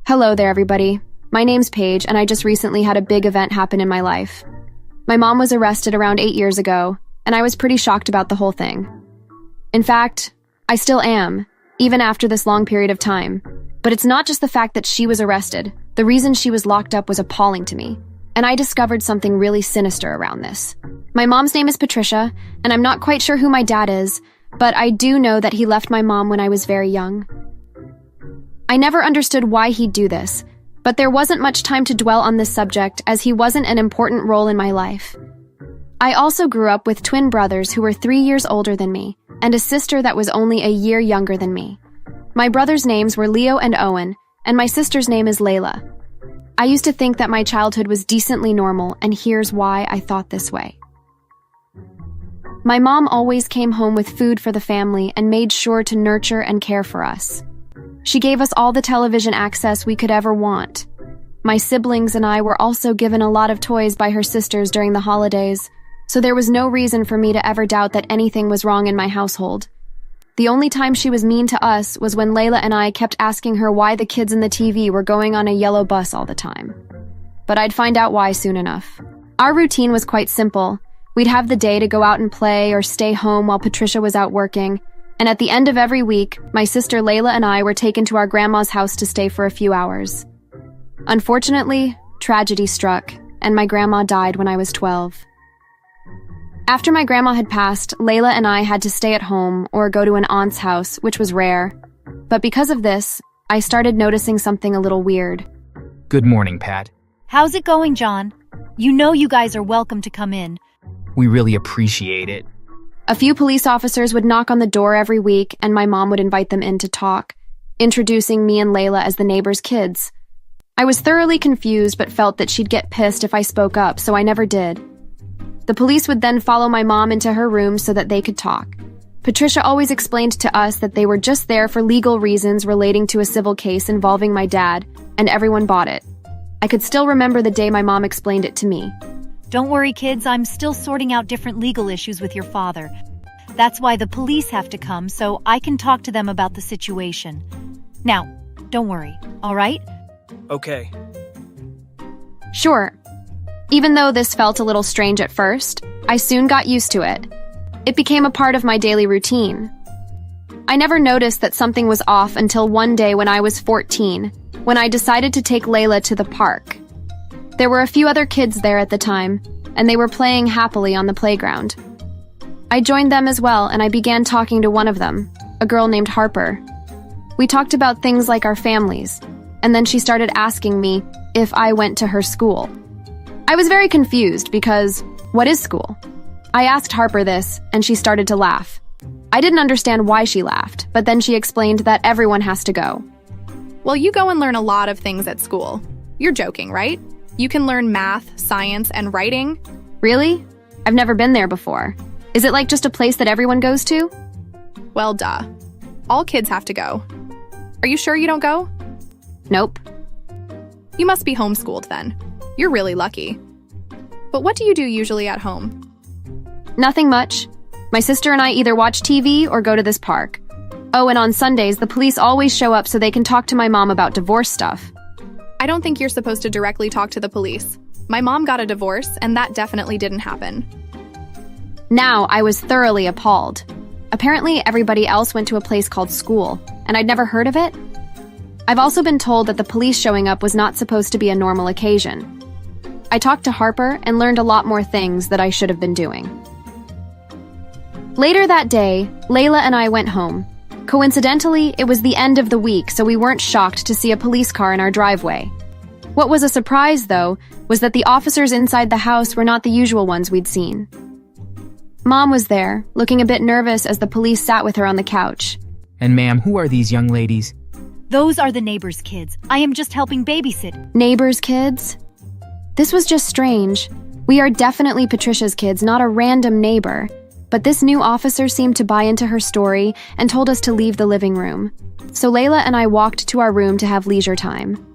Hello there, everybody. My name's Paige, and I just recently had a big event happen in my life. My mom was arrested around 8 years ago, and I was pretty shocked about the whole thing. In fact, I still am, even after this long period of time. But it's not just the fact that she was arrested. The reason she was locked up was appalling to me, and I discovered something really sinister around this. My mom's name is Patricia, and I'm not quite sure who my dad is, but I do know that he left my mom when I was very young. I never understood why he'd do this, but there wasn't much time to dwell on this subject as he wasn't an important role in my life. I also grew up with twin brothers who were 3 years older than me, and a sister that was only a year younger than me. My brothers' names were Leo and Owen, and my sister's name is Layla. I used to think that my childhood was decently normal, and here's why I thought this way. My mom always came home with food for the family and made sure to nurture and care for us. She gave us all the television access we could ever want. My siblings and I were also given a lot of toys by her sisters during the holidays, so there was no reason for me to ever doubt that anything was wrong in my household. The only time she was mean to us was when Layla and I kept asking her why the kids in the TV were going on a yellow bus all the time. But I'd find out why soon enough. Our routine was quite simple. We'd have the day to go out and play or stay home while Patricia was out working, and at the end of every week, my sister Layla and I were taken to our grandma's house to stay for a few hours. Unfortunately, tragedy struck, and my grandma died when I was 12. After my grandma had passed, Layla and I had to stay at home or go to an aunt's house, which was rare. But because of this, I started noticing something a little weird. Good morning, Pat. How's it going, John? You know you guys are welcome to come in. We really appreciate it. A few police officers would knock on the door every week, and my mom would invite them in to talk, introducing me and Layla as the neighbors' kids. I was thoroughly confused but felt that she'd get pissed if I spoke up, so I never did. The police would then follow my mom into her room so that they could talk. Patricia always explained to us that they were just there for legal reasons relating to a civil case involving my dad, and everyone bought it. I could still remember the day my mom explained it to me. Don't worry, kids, I'm still sorting out different legal issues with your father. That's why the police have to come, so I can talk to them about the situation. Now, don't worry, all right? Okay. Sure. Even though this felt a little strange at first, I soon got used to it. It became a part of my daily routine. I never noticed that something was off until one day when I was 14, when I decided to take Layla to the park. There were a few other kids there at the time, and they were playing happily on the playground. I joined them as well, and I began talking to one of them, a girl named Harper. We talked about things like our families, and then she started asking me if I went to her school. I was very confused because, what is school? I asked Harper this, and she started to laugh. I didn't understand why she laughed, but then she explained that everyone has to go. Well, you go and learn a lot of things at school. You're joking, right? You can learn math, science, and writing. Really? I've never been there before. Is it like just a place that everyone goes to? Well, duh. All kids have to go. Are you sure you don't go? Nope. You must be homeschooled then. You're really lucky. But what do you do usually at home? Nothing much. My sister and I either watch TV or go to this park. Oh, and on Sundays, the police always show up so they can talk to my mom about divorce stuff. I don't think you're supposed to directly talk to the police. My mom got a divorce, and that definitely didn't happen. Now, I was thoroughly appalled. Apparently, everybody else went to a place called school, and I'd never heard of it. I've also been told that the police showing up was not supposed to be a normal occasion. I talked to Harper and learned a lot more things that I should have been doing. Later that day, Layla and I went home. Coincidentally, it was the end of the week, so we weren't shocked to see a police car in our driveway. What was a surprise, though, was that the officers inside the house were not the usual ones we'd seen. Mom was there, looking a bit nervous as the police sat with her on the couch. And ma'am, who are these young ladies? Those are the neighbors' kids. I am just helping babysit. Neighbors' kids? This was just strange. We are definitely Patricia's kids, not a random neighbor. But this new officer seemed to buy into her story and told us to leave the living room. So Layla and I walked to our room to have leisure time.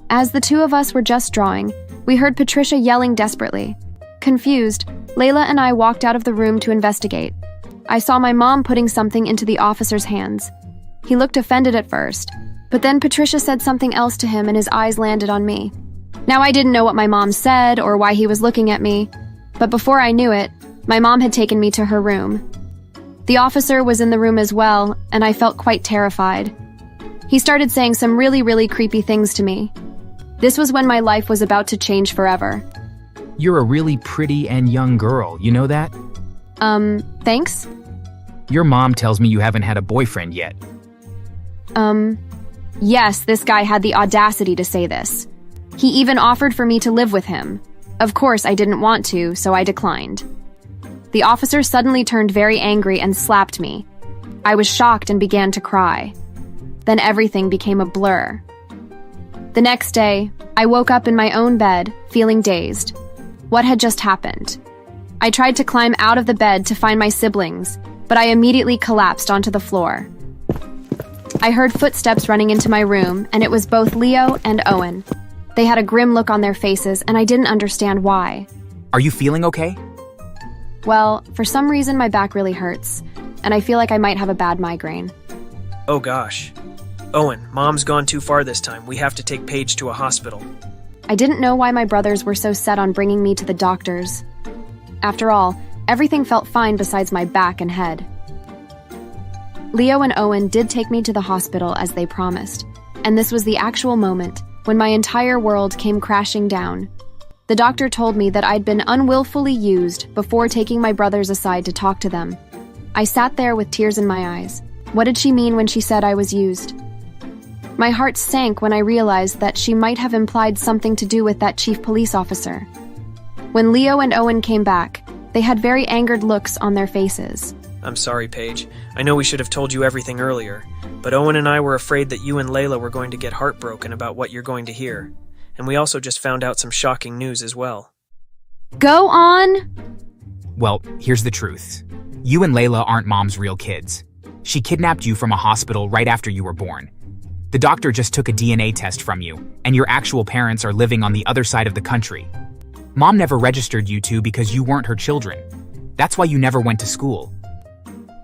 As the two of us were just drawing, we heard Patricia yelling desperately. Confused, Layla and I walked out of the room to investigate. I saw my mom putting something into the officer's hands. He looked offended at first, But then Patricia said something else to him and his eyes landed on me. Now, I didn't know what my mom said or why he was looking at me, but before I knew it, my mom had taken me to her room. The officer was in the room as well, and I felt quite terrified. He started saying some really creepy things to me. This was when my life was about to change forever. You're a really pretty and young girl, you know that? Thanks? Your mom tells me you haven't had a boyfriend yet. Yes, this guy had the audacity to say this. He even offered for me to live with him. Of course, I didn't want to, so I declined. The officer suddenly turned very angry and slapped me. I was shocked and began to cry. Then everything became a blur. The next day, I woke up in my own bed, feeling dazed. What had just happened? I tried to climb out of the bed to find my siblings, but I immediately collapsed onto the floor. I heard footsteps running into my room, and it was both Leo and Owen. They had a grim look on their faces, and I didn't understand why. Are you feeling okay? Well, for some reason my back really hurts, and I feel like I might have a bad migraine. Oh gosh. Owen, Mom's gone too far this time. We have to take Paige to a hospital. I didn't know why my brothers were so set on bringing me to the doctors. After all, everything felt fine besides my back and head. Leo and Owen did take me to the hospital as they promised, and this was the actual moment when my entire world came crashing down. The doctor told me that I'd been unwillfully used before taking my brothers aside to talk to them. I sat there with tears in my eyes. What did she mean when she said I was used? My heart sank when I realized that she might have implied something to do with that chief police officer. When Leo and Owen came back, they had very angered looks on their faces. I'm sorry, Paige. I know we should have told you everything earlier, but Owen and I were afraid that you and Layla were going to get heartbroken about what you're going to hear. And we also just found out some shocking news as well. Go on! Well, here's the truth. You and Layla aren't Mom's real kids. She kidnapped you from a hospital right after you were born. The doctor just took a DNA test from you, and your actual parents are living on the other side of the country. Mom never registered you two because you weren't her children. That's why you never went to school.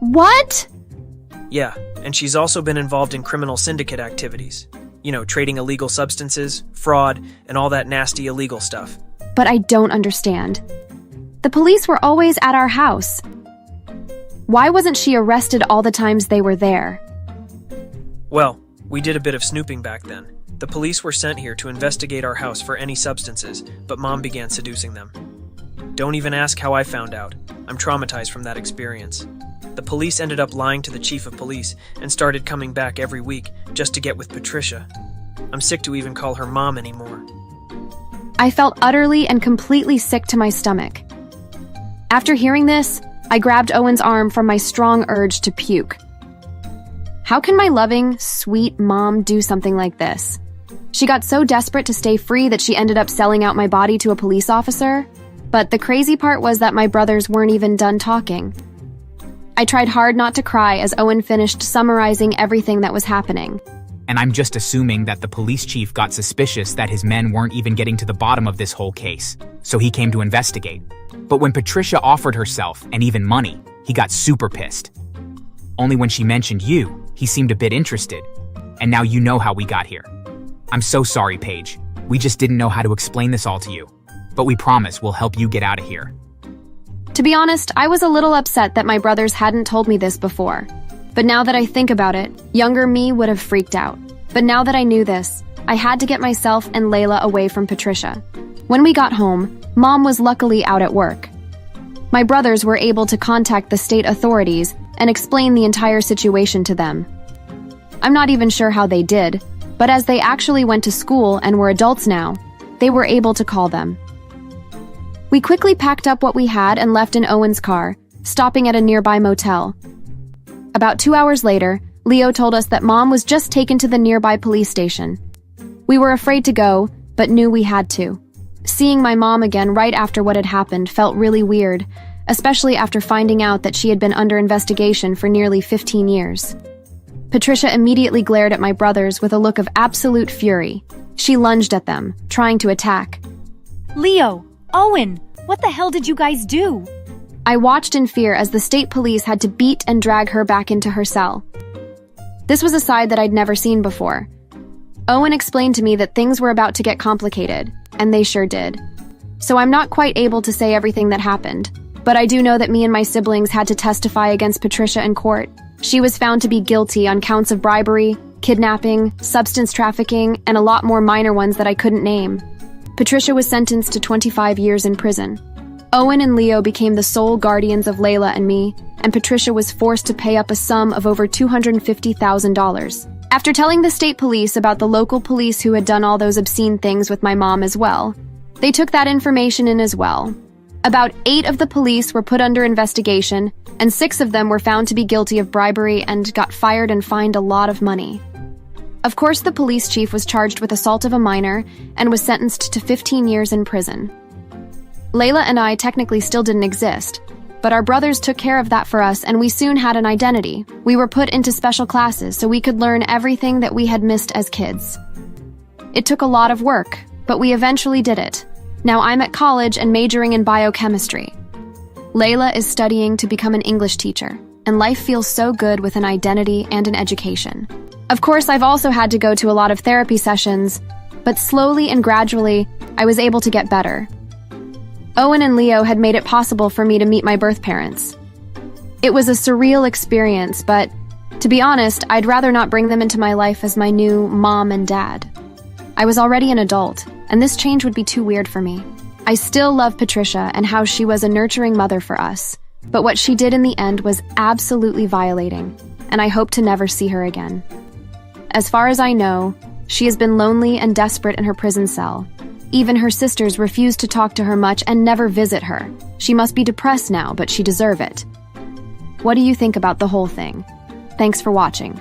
What? Yeah, and she's also been involved in criminal syndicate activities. You know, trading illegal substances, fraud, and all that nasty illegal stuff. But I don't understand. The police were always at our house. Why wasn't she arrested all the times they were there? Well, we did a bit of snooping back then. The police were sent here to investigate our house for any substances, but Mom began seducing them. Don't even ask how I found out. I'm traumatized from that experience. The police ended up lying to the chief of police and started coming back every week just to get with Patricia. I'm sick to even call her Mom anymore. I felt utterly and completely sick to my stomach. After hearing this, I grabbed Owen's arm from my strong urge to puke. How can my loving, sweet mom do something like this? She got so desperate to stay free that she ended up selling out my body to a police officer. But the crazy part was that my brothers weren't even done talking. I tried hard not to cry as Owen finished summarizing everything that was happening. And I'm just assuming that the police chief got suspicious that his men weren't even getting to the bottom of this whole case, so he came to investigate. But when Patricia offered herself, and even money, he got super pissed. Only when she mentioned you, he seemed a bit interested. And now you know how we got here. I'm so sorry, Paige. We just didn't know how to explain this all to you. But we promise we'll help you get out of here. To be honest, I was a little upset that my brothers hadn't told me this before. But now that I think about it, younger me would have freaked out. But now that I knew this, I had to get myself and Layla away from Patricia. When we got home, Mom was luckily out at work. My brothers were able to contact the state authorities and explain the entire situation to them. I'm not even sure how they did, but as they actually went to school and were adults now, they were able to call them. We quickly packed up what we had and left in Owen's car, stopping at a nearby motel. About 2 hours later, Leo told us that Mom was just taken to the nearby police station. We were afraid to go, but knew we had to. Seeing my mom again right after what had happened felt really weird, especially after finding out that she had been under investigation for nearly 15 years. Patricia immediately glared at my brothers with a look of absolute fury. She lunged at them, trying to attack. Leo, Owen, what the hell did you guys do? I watched in fear as the state police had to beat and drag her back into her cell. This was a side that I'd never seen before, Owen explained to me that things were about to get complicated, and they sure did. So I'm not quite able to say everything that happened, but I do know that me and my siblings had to testify against Patricia in court. She was found to be guilty on counts of bribery, kidnapping, substance trafficking, and a lot more minor ones that I couldn't name. Patricia was sentenced to 25 years in prison. Owen and Leo became the sole guardians of Layla and me, and Patricia was forced to pay up a sum of over $250,000. After telling the state police about the local police who had done all those obscene things with my mom as well, they took that information in as well. About 8 of the police were put under investigation, and 6 of them were found to be guilty of bribery and got fired and fined a lot of money. Of course, the police chief was charged with assault of a minor and was sentenced to 15 years in prison. Layla and I technically still didn't exist, but our brothers took care of that for us, and we soon had an identity. We were put into special classes so we could learn everything that we had missed as kids. It took a lot of work, but we eventually did it. Now I'm at college and majoring in biochemistry. Layla is studying to become an English teacher, and life feels so good with an identity and an education. Of course, I've also had to go to a lot of therapy sessions, but slowly and gradually, I was able to get better. Owen and Leo had made it possible for me to meet my birth parents. It was a surreal experience, but to be honest, I'd rather not bring them into my life as my new mom and dad. I was already an adult, and this change would be too weird for me. I still love Patricia and how she was a nurturing mother for us, but what she did in the end was absolutely violating, and I hope to never see her again. As far as I know, she has been lonely and desperate in her prison cell. Even her sisters refuse to talk to her much and never visit her. She must be depressed now, but she deserves it. What do you think about the whole thing? Thanks for watching.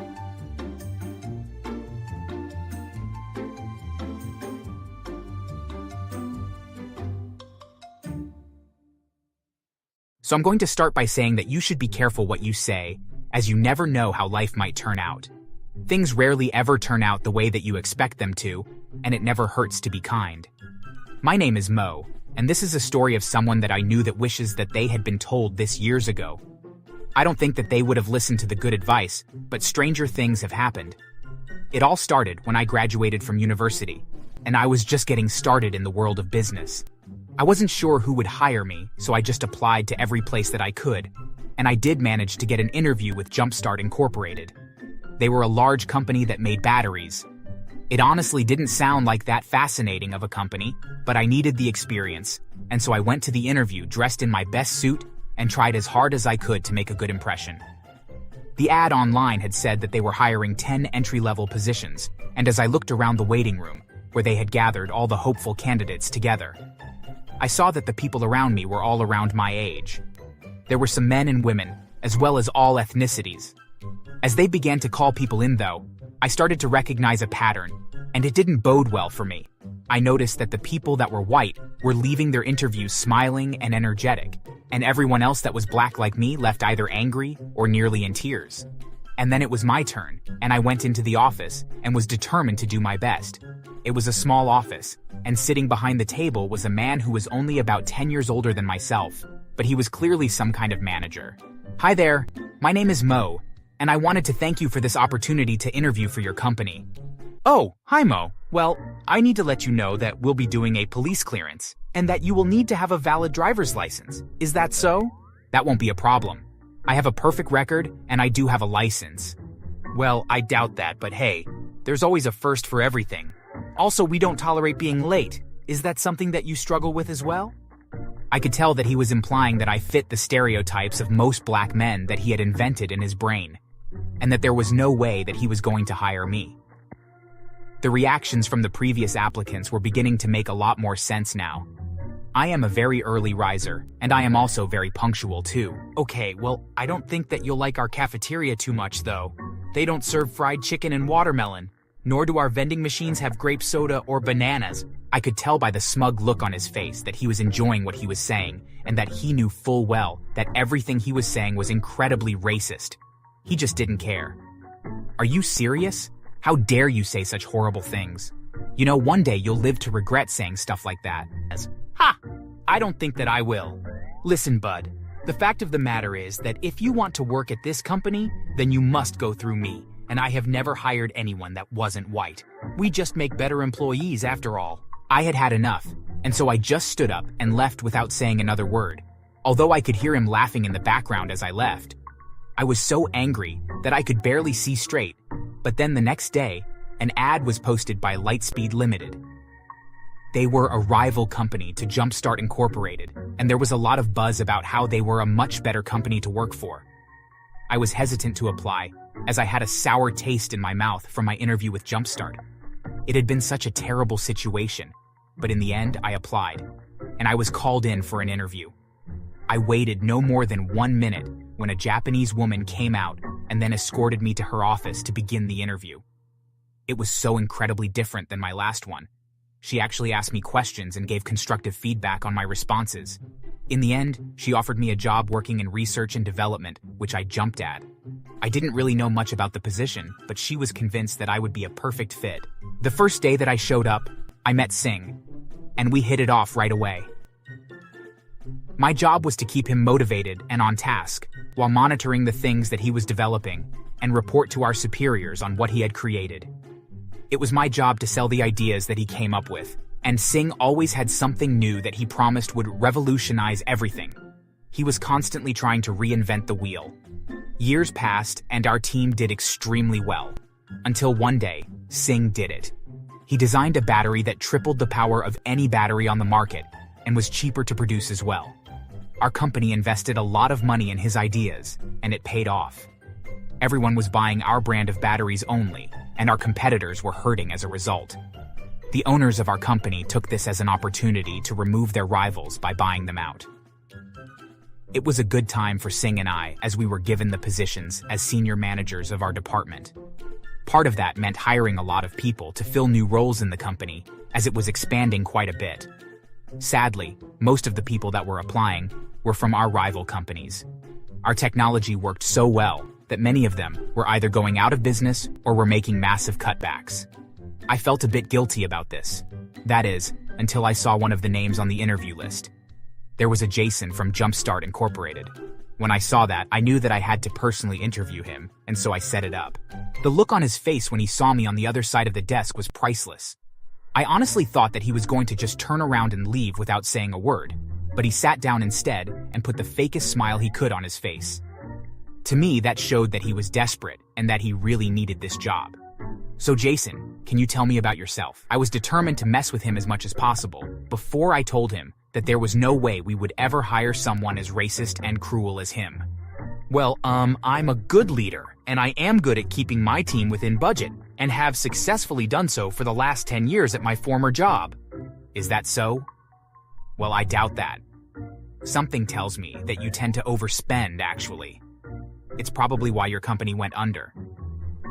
So I'm going to start by saying that you should be careful what you say, as you never know how life might turn out. Things rarely ever turn out the way that you expect them to, and it never hurts to be kind. My name is Mo, and this is a story of someone that I knew that wishes that they had been told this years ago. I don't think that they would have listened to the good advice, but stranger things have happened. It all started when I graduated from university, and I was just getting started in the world of business. I wasn't sure who would hire me, so I just applied to every place that I could, and I did manage to get an interview with Jumpstart Incorporated. They were a large company that made batteries. It honestly didn't sound like that fascinating of a company, but I needed the experience, and so I went to the interview dressed in my best suit and tried as hard as I could to make a good impression. The ad online had said that they were hiring 10 entry-level positions, and as I looked around the waiting room, where they had gathered all the hopeful candidates together, I saw that the people around me were all around my age. There were some men and women, as well as all ethnicities. As they began to call people in, though, I started to recognize a pattern, and it didn't bode well for me. I noticed that the people that were white were leaving their interviews smiling and energetic, and everyone else that was black like me left either angry or nearly in tears. And then it was my turn, and I went into the office and was determined to do my best. It was a small office, and sitting behind the table was a man who was only about 10 years older than myself, but he was clearly some kind of manager. Hi there, my name is Mo, and I wanted to thank you for this opportunity to interview for your company. Oh, hi Mo. Well, I need to let you know that we'll be doing a police clearance, and that you will need to have a valid driver's license. Is that so? That won't be a problem. I have a perfect record, and I do have a license. Well, I doubt that, but hey, there's always a first for everything. Also, we don't tolerate being late. Is that something that you struggle with as well? I could tell that he was implying that I fit the stereotypes of most black men that he had invented in his brain, and that there was no way that he was going to hire me. The reactions from the previous applicants were beginning to make a lot more sense now. I am a very early riser, and I am also very punctual too. Okay, well, I don't think that you'll like our cafeteria too much though. They don't serve fried chicken and watermelon, nor do our vending machines have grape soda or bananas. I could tell by the smug look on his face that he was enjoying what he was saying, and that he knew full well that everything he was saying was incredibly racist. He just didn't care. Are you serious? How dare you say such horrible things? You know, one day you'll live to regret saying stuff like that. Ha! I don't think that I will. Listen, bud, the fact of the matter is that if you want to work at this company, then you must go through me. and I have never hired anyone that wasn't white. We just make better employees after all. I had had enough, and so I just stood up and left without saying another word, although I could hear him laughing in the background as I left. I was so angry that I could barely see straight, but then the next day, an ad was posted by Lightspeed Limited. They were a rival company to Jumpstart Incorporated, and there was a lot of buzz about how they were a much better company to work for. I was hesitant to apply, as I had a sour taste in my mouth from my interview with Jumpstart. It had been such a terrible situation, but in the end I applied, and I was called in for an interview. I waited no more than 1 minute when a Japanese woman came out and then escorted me to her office to begin the interview. It was so incredibly different than my last one. She actually asked me questions and gave constructive feedback on my responses. In the end, she offered me a job working in research and development, which I jumped at. I didn't really know much about the position, but she was convinced that I would be a perfect fit. The first day that I showed up, I met Singh, and we hit it off right away. My job was to keep him motivated and on task, while monitoring the things that he was developing, and report to our superiors on what he had created. It was my job to sell the ideas that he came up with, and Singh always had something new that he promised would revolutionize everything. He was constantly trying to reinvent the wheel. Years passed, and our team did extremely well. Until one day, Singh did it. He designed a battery that tripled the power of any battery on the market, and was cheaper to produce as well. Our company invested a lot of money in his ideas, and it paid off. Everyone was buying our brand of batteries only, and our competitors were hurting as a result. The owners of our company took this as an opportunity to remove their rivals by buying them out. It was a good time for Singh and I as we were given the positions as senior managers of our department. Part of that meant hiring a lot of people to fill new roles in the company, as it was expanding quite a bit. Sadly, most of the people that were applying were from our rival companies. Our technology worked so well that many of them were either going out of business or were making massive cutbacks. I felt a bit guilty about this. That is, until I saw one of the names on the interview list. There was a Jason from Jumpstart Incorporated. When I saw that, I knew that I had to personally interview him, and so I set it up. The look on his face when he saw me on the other side of the desk was priceless. I honestly thought that he was going to just turn around and leave without saying a word, but he sat down instead and put the fakest smile he could on his face. To me, that showed that he was desperate and that he really needed this job. So Jason, can you tell me about yourself? I was determined to mess with him as much as possible before I told him that there was no way we would ever hire someone as racist and cruel as him. Well, I'm a good leader, and I am good at keeping my team within budget, and have successfully done so for the last 10 years at my former job. Is that so? Well, I doubt that. Something tells me that you tend to overspend, actually. It's probably why your company went under.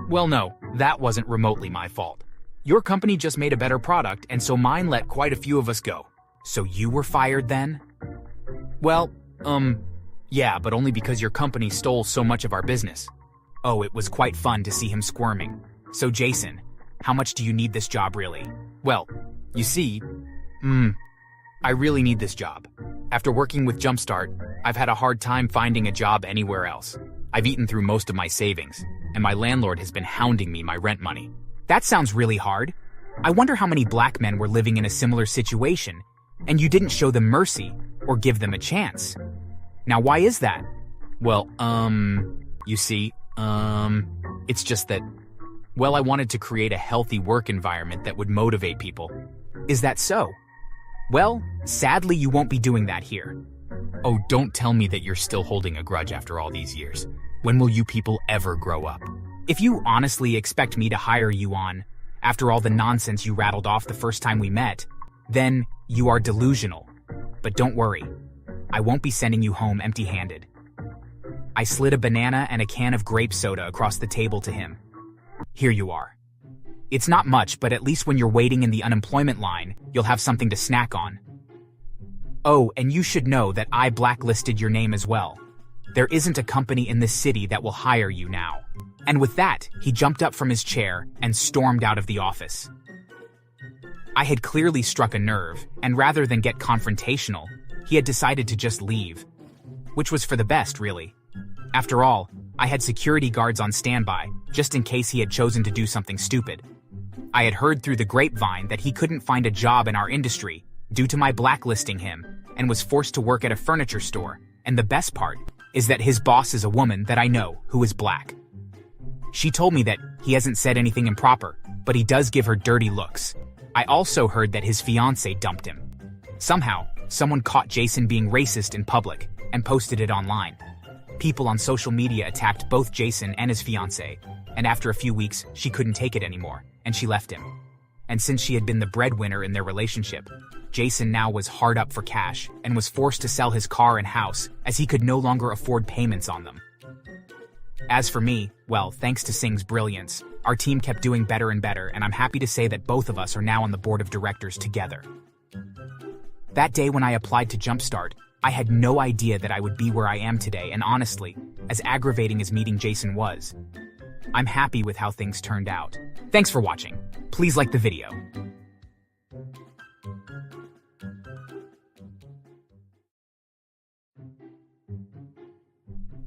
Well, no, that wasn't remotely my fault. Your company just made a better product, and so mine let quite a few of us go. So you were fired then? Well, yeah, but only because your company stole so much of our business. Oh, it was quite fun to see him squirming. So Jason, how much do you need this job really? Well, you see, I really need this job. After working with Jumpstart, I've had a hard time finding a job anywhere else. I've eaten through most of my savings, and my landlord has been hounding me my rent money. That sounds really hard. I wonder how many black men were living in a similar situation, and you didn't show them mercy or give them a chance. Now, why is that? Well, you see, it's just that, well, I wanted to create a healthy work environment that would motivate people. Is that so? Well, sadly, you won't be doing that here. Oh, don't tell me that you're still holding a grudge after all these years. When will you people ever grow up? If you honestly expect me to hire you on, after all the nonsense you rattled off the first time we met, then you are delusional. But don't worry, I won't be sending you home empty-handed. I slid a banana and a can of grape soda across the table to him. Here you are. It's not much, but at least when you're waiting in the unemployment line, you'll have something to snack on. Oh, and you should know that I blacklisted your name as well. There isn't a company in this city that will hire you now. And with that, he jumped up from his chair and stormed out of the office. I had clearly struck a nerve, and rather than get confrontational, he had decided to just leave. Which was for the best, really. After all, I had security guards on standby, just in case he had chosen to do something stupid. I had heard through the grapevine that he couldn't find a job in our industry due to my blacklisting him and was forced to work at a furniture store. And the best part is that his boss is a woman that I know who is black. She told me that he hasn't said anything improper, but he does give her dirty looks. I also heard that his fiancée dumped him. Somehow, someone caught Jason being racist in public and posted it online. People on social media attacked both Jason and his fiancée, and after a few weeks, she couldn't take it anymore, and she left him. And since she had been the breadwinner in their relationship, Jason now was hard up for cash and was forced to sell his car and house as he could no longer afford payments on them. As for me, well, thanks to Singh's brilliance, our team kept doing better and better, and I'm happy to say that both of us are now on the board of directors together. That day when I applied to Jumpstart, I had no idea that I would be where I am today, and honestly, as aggravating as meeting Jason was, I'm happy with how things turned out. Thanks for watching. Please like the video.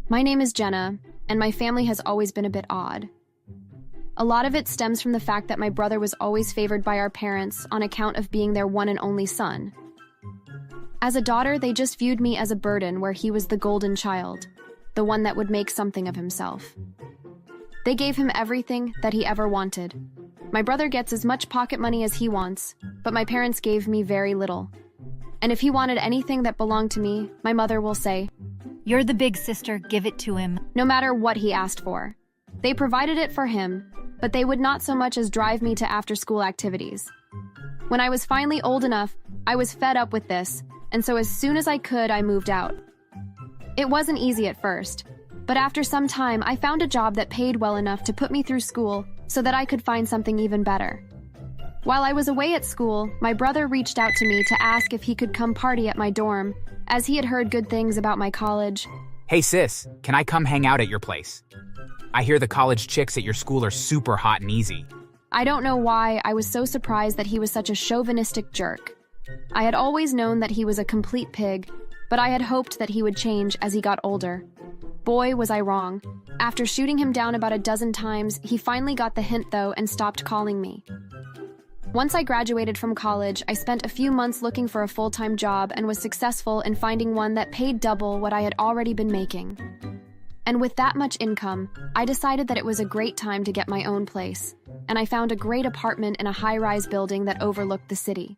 My name is Jenna, and my family has always been a bit odd. A lot of it stems from the fact that my brother was always favored by our parents on account of being their one and only son. As a daughter, they just viewed me as a burden where he was the golden child, the one that would make something of himself. They gave him everything that he ever wanted. My brother gets as much pocket money as he wants, but my parents gave me very little. And if he wanted anything that belonged to me, my mother will say, You're the big sister, give it to him. no matter what he asked for. They provided it for him, but they would not so much as drive me to after-school activities. When I was finally old enough, I was fed up with this, and so as soon as I could, I moved out. It wasn't easy at first, but after some time, I found a job that paid well enough to put me through school so that I could find something even better. While I was away at school, my brother reached out to me to ask if he could come party at my dorm, as he had heard good things about my college. Hey sis, can I come hang out at your place? I hear the college chicks at your school are super hot and easy. I don't know why I was so surprised that he was such a chauvinistic jerk. I had always known that he was a complete pig, but I had hoped that he would change as he got older. Boy, was I wrong. After shooting him down about a dozen times, he finally got the hint though and stopped calling me. Once I graduated from college, I spent a few months looking for a full-time job and was successful in finding one that paid double what I had already been making. And with that much income, I decided that it was a great time to get my own place, and I found a great apartment in a high-rise building that overlooked the city.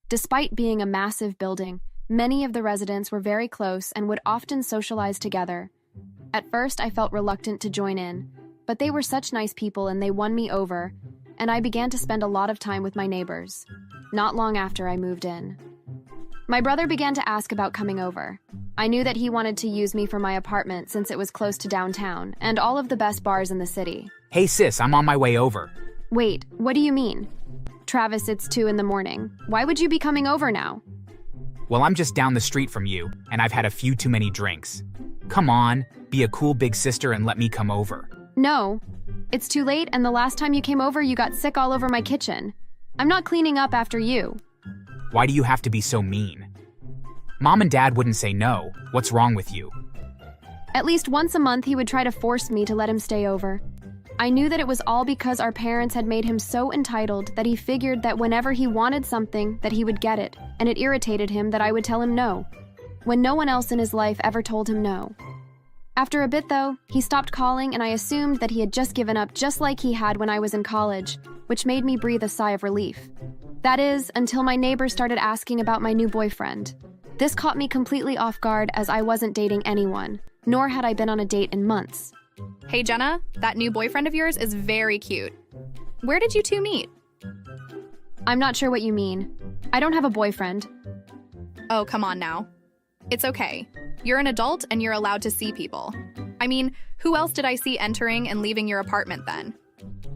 Despite being a massive building, many of the residents were very close and would often socialize together. At first, I felt reluctant to join in, but they were such nice people and they won me over, and I began to spend a lot of time with my neighbors. Not long after I moved in. My brother began to ask about coming over. I knew that he wanted to use me for my apartment since it was close to downtown and all of the best bars in the city. Hey sis, I'm on my way over. Wait, what do you mean? Travis, it's 2 a.m. Why would you be coming over now? Well, I'm just down the street from you, and I've had a few too many drinks. Come on, be a cool big sister and let me come over. No. It's too late, and the last time you came over, you got sick all over my kitchen. I'm not cleaning up after you. Why do you have to be so mean? Mom and Dad wouldn't say no. What's wrong with you? At least once a month, he would try to force me to let him stay over. I knew that it was all because our parents had made him so entitled that he figured that whenever he wanted something, that he would get it, and it irritated him that I would tell him no, when no one else in his life ever told him no. After a bit, though, he stopped calling, and I assumed that he had just given up just like he had when I was in college, which made me breathe a sigh of relief. That is, until my neighbor started asking about my new boyfriend. This caught me completely off guard as I wasn't dating anyone, nor had I been on a date in months. Hey Jenna, that new boyfriend of yours is very cute. Where did you two meet? I'm not sure what you mean. I don't have a boyfriend. Oh, come on now. It's okay. You're an adult and you're allowed to see people. I mean, who else did I see entering and leaving your apartment then?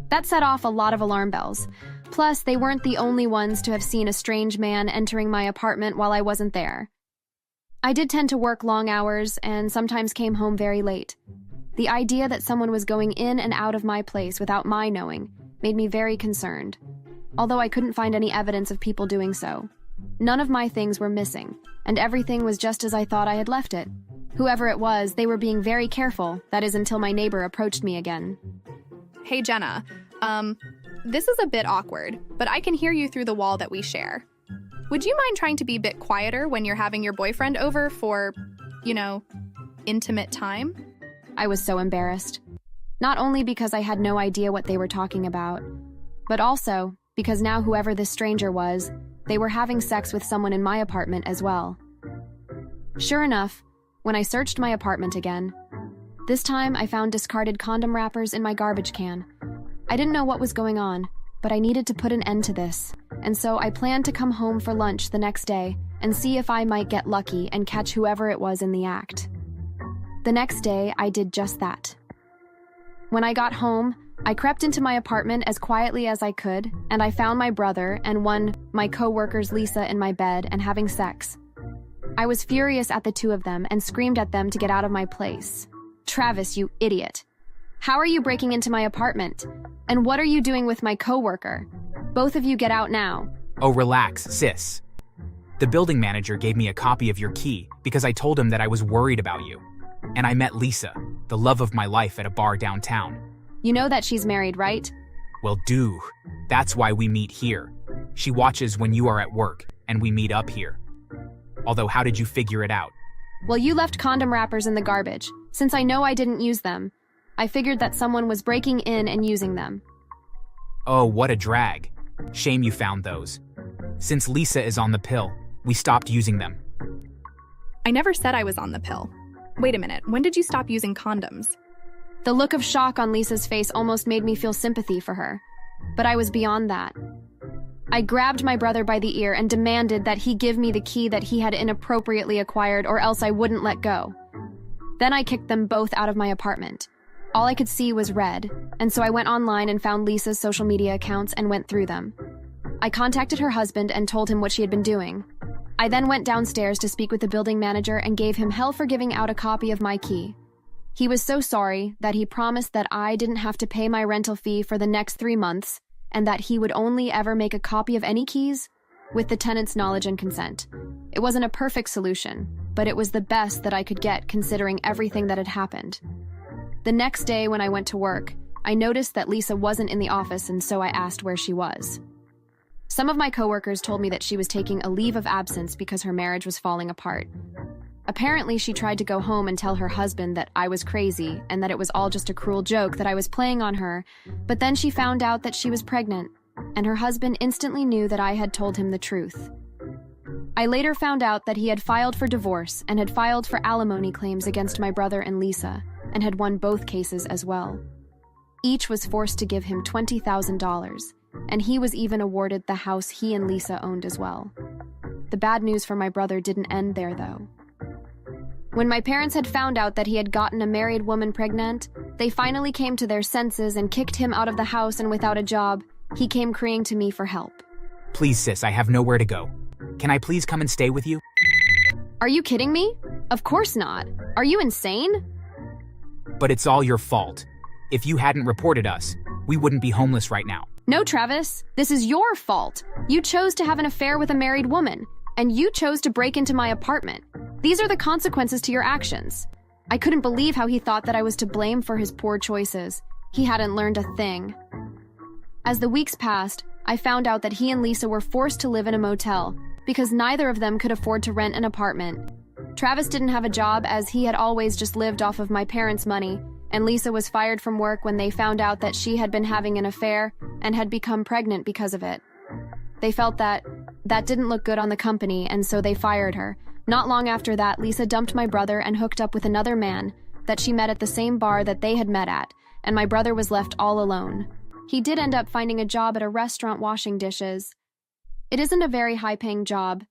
That set off a lot of alarm bells. Plus, they weren't the only ones to have seen a strange man entering my apartment while I wasn't there. I did tend to work long hours and sometimes came home very late. The idea that someone was going in and out of my place without my knowing made me very concerned, although I couldn't find any evidence of people doing so. None of my things were missing, and everything was just as I thought I had left it. Whoever it was, they were being very careful, that is until my neighbor approached me again. Hey, Jenna. This is a bit awkward, but I can hear you through the wall that we share. Would you mind trying to be a bit quieter when you're having your boyfriend over for, intimate time? I was so embarrassed. Not only because I had no idea what they were talking about, but also because now whoever this stranger was, they were having sex with someone in my apartment as well. Sure enough, when I searched my apartment again, this time I found discarded condom wrappers in my garbage can. I didn't know what was going on, but I needed to put an end to this, and so I planned to come home for lunch the next day and see if I might get lucky and catch whoever it was in the act. The next day, I did just that. When I got home, I crept into my apartment as quietly as I could, and I found my brother and my co-workers Lisa in my bed and having sex. I was furious at the two of them and screamed at them to get out of my place. Travis, you idiot. How are you breaking into my apartment? And what are you doing with my coworker? Both of you get out now. Oh, relax, sis. The building manager gave me a copy of your key because I told him that I was worried about you. And I met Lisa, the love of my life, at a bar downtown. You know that she's married, right? Well, that's why we meet here. She watches when you are at work, and we meet up here. Although, how did you figure it out? Well, you left condom wrappers in the garbage. Since I know I didn't use them, I figured that someone was breaking in and using them. Oh, what a drag. Shame you found those. Since Lisa is on the pill, we stopped using them. I never said I was on the pill. Wait a minute, when did you stop using condoms? The look of shock on Lisa's face almost made me feel sympathy for her. But I was beyond that. I grabbed my brother by the ear and demanded that he give me the key that he had inappropriately acquired, or else I wouldn't let go. Then I kicked them both out of my apartment. All I could see was red, and so I went online and found Lisa's social media accounts and went through them. I contacted her husband and told him what she had been doing. I then went downstairs to speak with the building manager and gave him hell for giving out a copy of my key. He was so sorry that he promised that I didn't have to pay my rental fee for the next 3 months, and that he would only ever make a copy of any keys with the tenant's knowledge and consent. It wasn't a perfect solution, but it was the best that I could get considering everything that had happened. The next day when I went to work, I noticed that Lisa wasn't in the office, and so I asked where she was. Some of my coworkers told me that she was taking a leave of absence because her marriage was falling apart. Apparently, she tried to go home and tell her husband that I was crazy and that it was all just a cruel joke that I was playing on her, but then she found out that she was pregnant, and her husband instantly knew that I had told him the truth. I later found out that he had filed for divorce and had filed for alimony claims against my brother and Lisa, and had won both cases as well. Each was forced to give him $20,000, and he was even awarded the house he and Lisa owned as well. The bad news for my brother didn't end there, though. When my parents had found out that he had gotten a married woman pregnant, they finally came to their senses and kicked him out of the house, and without a job, he came crying to me for help. Please, sis, I have nowhere to go. Can I please come and stay with you? Are you kidding me? Of course not. Are you insane? But it's all your fault. If you hadn't reported us, we wouldn't be homeless right now. No, Travis, this is your fault. You chose to have an affair with a married woman, and you chose to break into my apartment. These are the consequences to your actions. I couldn't believe how he thought that I was to blame for his poor choices. He hadn't learned a thing. As the weeks passed, I found out that he and Lisa were forced to live in a motel because neither of them could afford to rent an apartment. Travis didn't have a job as he had always just lived off of my parents' money, and Lisa was fired from work when they found out that she had been having an affair and had become pregnant because of it. They felt that didn't look good on the company, and so they fired her. Not long after that, Lisa dumped my brother and hooked up with another man that she met at the same bar that they had met at, and my brother was left all alone. He did end up finding a job at a restaurant washing dishes. It isn't a very high-paying job,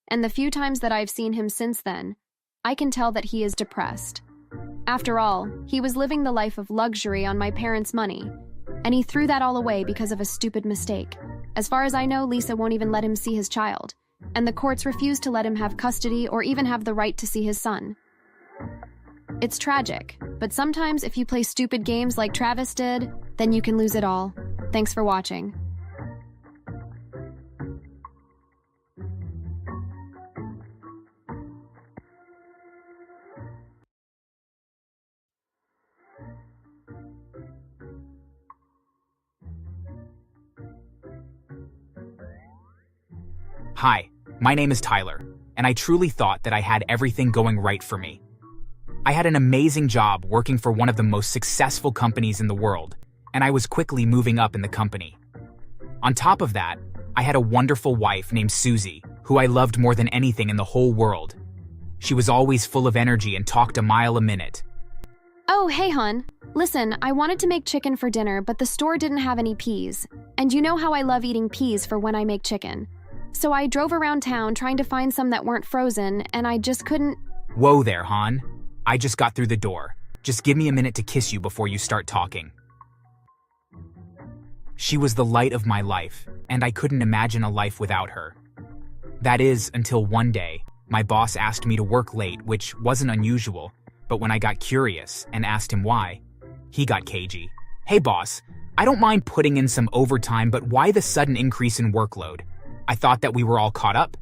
and the few times that I've seen him since then, I can tell that he is depressed. After all, he was living the life of luxury on my parents' money, and he threw that all away because of a stupid mistake. As far as I know, Lisa won't even let him see his child, and the courts refuse to let him have custody or even have the right to see his son. It's tragic, but sometimes if you play stupid games like Travis did, then you can lose it all. Thanks for watching. Hi, my name is Tyler, and I truly thought that I had everything going right for me. I had an amazing job working for one of the most successful companies in the world, and I was quickly moving up in the company. On top of that, I had a wonderful wife named Susie, who I loved more than anything in the whole world. She was always full of energy and talked a mile a minute. Oh, hey, hon. Listen, I wanted to make chicken for dinner, but the store didn't have any peas. And you know how I love eating peas for when I make chicken. So I drove around town trying to find some that weren't frozen, and I just couldn't... Whoa there, hon. I just got through the door. Just give me a minute to kiss you before you start talking. She was the light of my life, and I couldn't imagine a life without her. That is, until one day, my boss asked me to work late, which wasn't unusual, but when I got curious and asked him why, he got cagey. Hey boss, I don't mind putting in some overtime, but why the sudden increase in workload? I thought that we were all caught up.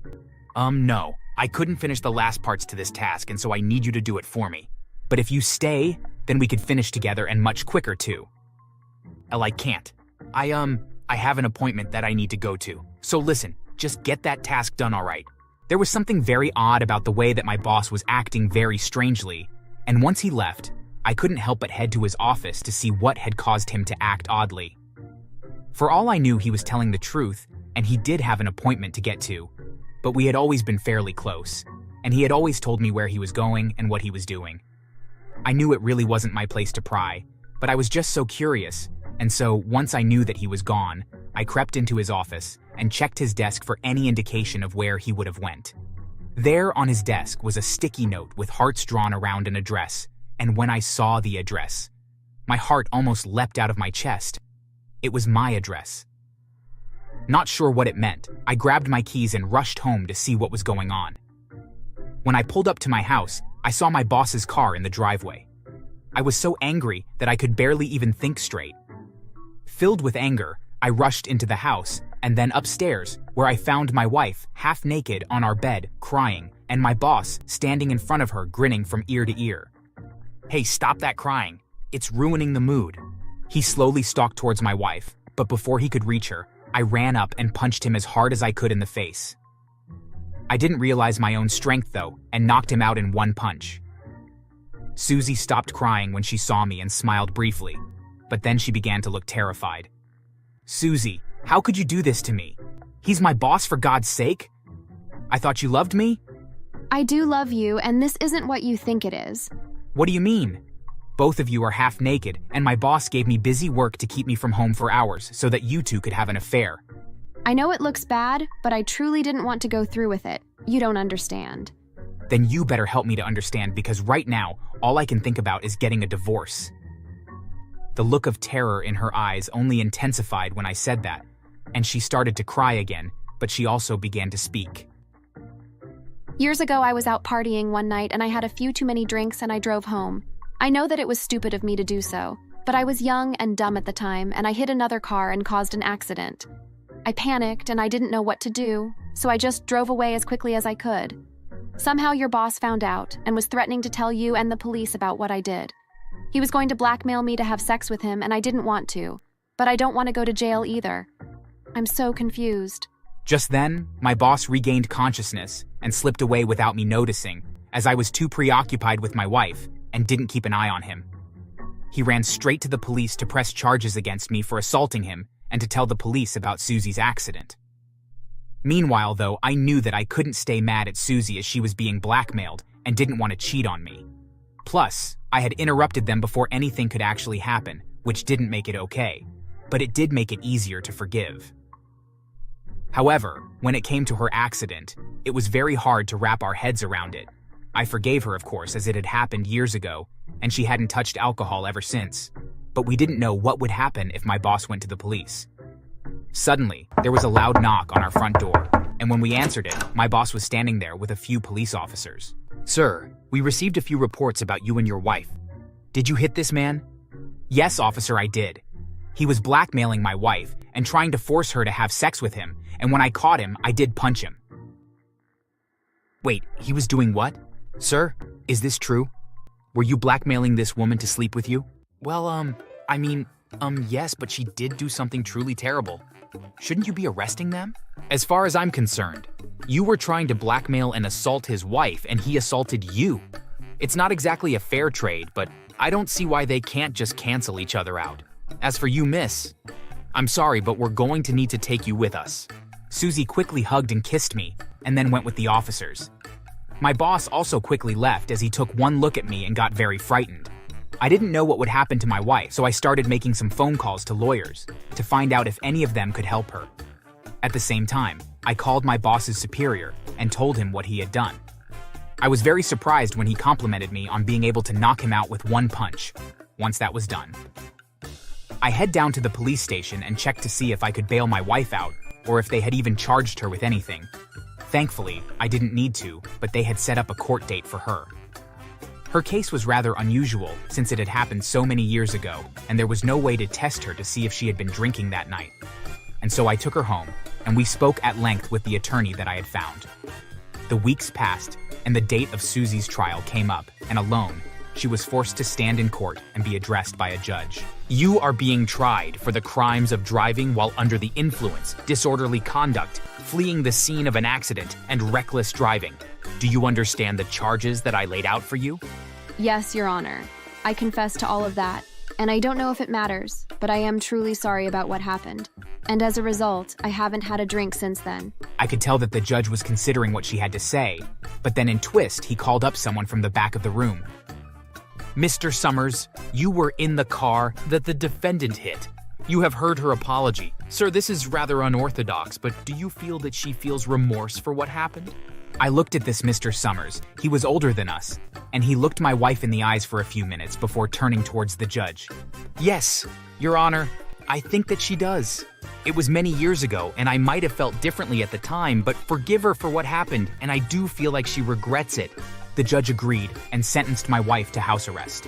No, I couldn't finish the last parts to this task, and so I need you to do it for me. But if you stay, then we could finish together and much quicker too. I can't. I have an appointment that I need to go to. So listen, just get that task done, all right? There was something very odd about the way that my boss was acting very strangely, and once he left, I couldn't help but head to his office to see what had caused him to act oddly. For all I knew, he was telling the truth, and he did have an appointment to get to, but we had always been fairly close, and he had always told me where he was going and what he was doing. I knew it really wasn't my place to pry, but I was just so curious, and so once I knew that he was gone, I crept into his office and checked his desk for any indication of where he would have went. There on his desk was a sticky note with hearts drawn around an address, and when I saw the address, my heart almost leapt out of my chest. It was my address. Not sure what it meant, I grabbed my keys and rushed home to see what was going on. When I pulled up to my house, I saw my boss's car in the driveway. I was so angry that I could barely even think straight. Filled with anger, I rushed into the house and then upstairs, where I found my wife half naked on our bed, crying, and my boss standing in front of her grinning from ear to ear. Hey, stop that crying. It's ruining the mood. He slowly stalked towards my wife, but before he could reach her, I ran up and punched him as hard as I could in the face. I didn't realize my own strength, though, and knocked him out in one punch. Susie stopped crying when she saw me and smiled briefly, but then she began to look terrified. Susie, how could you do this to me? He's my boss, for God's sake? I thought you loved me? I do love you, and this isn't what you think it is. What do you mean? Both of you are half naked, and my boss gave me busy work to keep me from home for hours so that you two could have an affair. I know it looks bad, but I truly didn't want to go through with it. You don't understand. Then you better help me to understand, because right now, all I can think about is getting a divorce. The look of terror in her eyes only intensified when I said that, and she started to cry again, but she also began to speak. Years ago, I was out partying one night and I had a few too many drinks and I drove home. I know that it was stupid of me to do so, but I was young and dumb at the time and I hit another car and caused an accident. I panicked and I didn't know what to do, so I just drove away as quickly as I could. Somehow your boss found out and was threatening to tell you and the police about what I did. He was going to blackmail me to have sex with him and I didn't want to, but I don't want to go to jail either. I'm so confused. Just then, my boss regained consciousness and slipped away without me noticing, as I was too preoccupied with my wife and didn't keep an eye on him. He ran straight to the police to press charges against me for assaulting him and to tell the police about Susie's accident. Meanwhile, though, I knew that I couldn't stay mad at Susie as she was being blackmailed and didn't want to cheat on me. Plus, I had interrupted them before anything could actually happen, which didn't make it okay, but it did make it easier to forgive. However, when it came to her accident, it was very hard to wrap our heads around it. I forgave her, of course, as it had happened years ago, and she hadn't touched alcohol ever since. But we didn't know what would happen if my boss went to the police. Suddenly, there was a loud knock on our front door, and when we answered it, my boss was standing there with a few police officers. Sir, we received a few reports about you and your wife. Did you hit this man? Yes, officer, I did. He was blackmailing my wife and trying to force her to have sex with him, and when I caught him, I did punch him. Wait, he was doing what? Sir, is this true? Were you blackmailing this woman to sleep with you? Well, yes, but she did do something truly terrible. Shouldn't you be arresting them? As far as I'm concerned, You were trying to blackmail and assault his wife, and he assaulted you. It's not exactly a fair trade, but I don't see why they can't just cancel each other out. As for you, miss, I'm sorry, but we're going to need to take you with us. Susie quickly hugged and kissed me, and then went with the officers. My boss also quickly left as he took one look at me and got very frightened. I didn't know what would happen to my wife, so I started making some phone calls to lawyers to find out if any of them could help her. At the same time, I called my boss's superior and told him what he had done. I was very surprised when he complimented me on being able to knock him out with one punch. Once that was done, I head down to the police station and checked to see if I could bail my wife out or if they had even charged her with anything. Thankfully, I didn't need to, but they had set up a court date for her. Her case was rather unusual since it had happened so many years ago, and there was no way to test her to see if she had been drinking that night. And so I took her home, and we spoke at length with the attorney that I had found. The weeks passed, and the date of Susie's trial came up, and alone, she was forced to stand in court and be addressed by a judge. You are being tried for the crimes of driving while under the influence, disorderly conduct, fleeing the scene of an accident, and reckless driving. Do you understand the charges that I laid out for you? Yes, Your Honor. I confess to all of that, and I don't know if it matters, but I am truly sorry about what happened. And as a result, I haven't had a drink since then. I could tell that the judge was considering what she had to say, but then in twist, he called up someone from the back of the room. Mr. Summers, you were in the car that the defendant hit. You have heard her apology. Sir, this is rather unorthodox, but do you feel that she feels remorse for what happened? I looked at this Mr. Summers. He was older than us, and he looked my wife in the eyes for a few minutes before turning towards the judge. Yes, Your Honor, I think that she does. It was many years ago, and I might have felt differently at the time, but forgive her for what happened, and I do feel like she regrets it. The judge agreed and sentenced my wife to house arrest.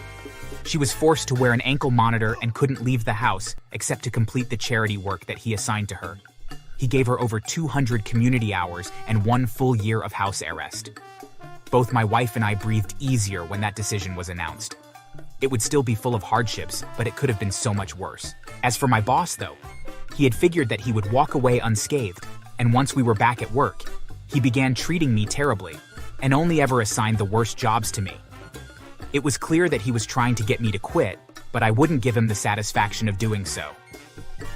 She was forced to wear an ankle monitor and couldn't leave the house except to complete the charity work that he assigned to her. He gave her over 200 community hours and 1 full year of house arrest. Both my wife and I breathed easier when that decision was announced. It would still be full of hardships, but it could have been so much worse. As for my boss, though, he had figured that he would walk away unscathed, and once we were back at work, he began treating me terribly and only ever assigned the worst jobs to me. It was clear that he was trying to get me to quit, but I wouldn't give him the satisfaction of doing so.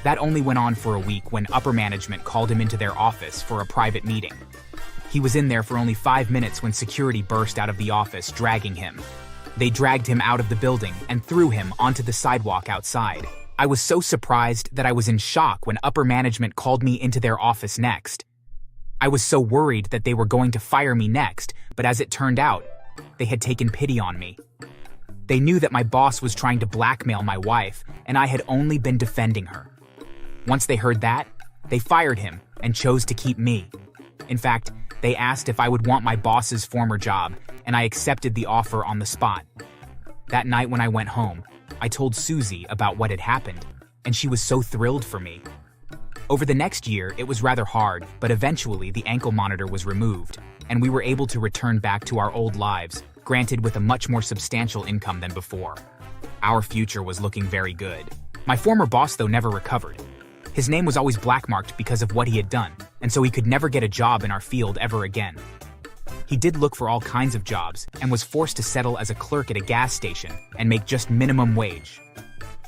That only went on for a week when upper management called him into their office for a private meeting. He was in there for only 5 minutes when security burst out of the office, dragging him. They dragged him out of the building and threw him onto the sidewalk outside. I was so surprised that I was in shock when upper management called me into their office next. I was so worried that they were going to fire me next, but as it turned out, they had taken pity on me. They knew that my boss was trying to blackmail my wife, and I had only been defending her. Once they heard that, they fired him and chose to keep me. In fact, they asked if I would want my boss's former job, and I accepted the offer on the spot. That night when I went home, I told Susie about what had happened, and she was so thrilled for me. Over the next year, it was rather hard, but eventually the ankle monitor was removed, and we were able to return back to our old lives, granted with a much more substantial income than before. Our future was looking very good. My former boss, though, never recovered. His name was always blackmarked because of what he had done, and so he could never get a job in our field ever again. He did look for all kinds of jobs and was forced to settle as a clerk at a gas station and make just minimum wage.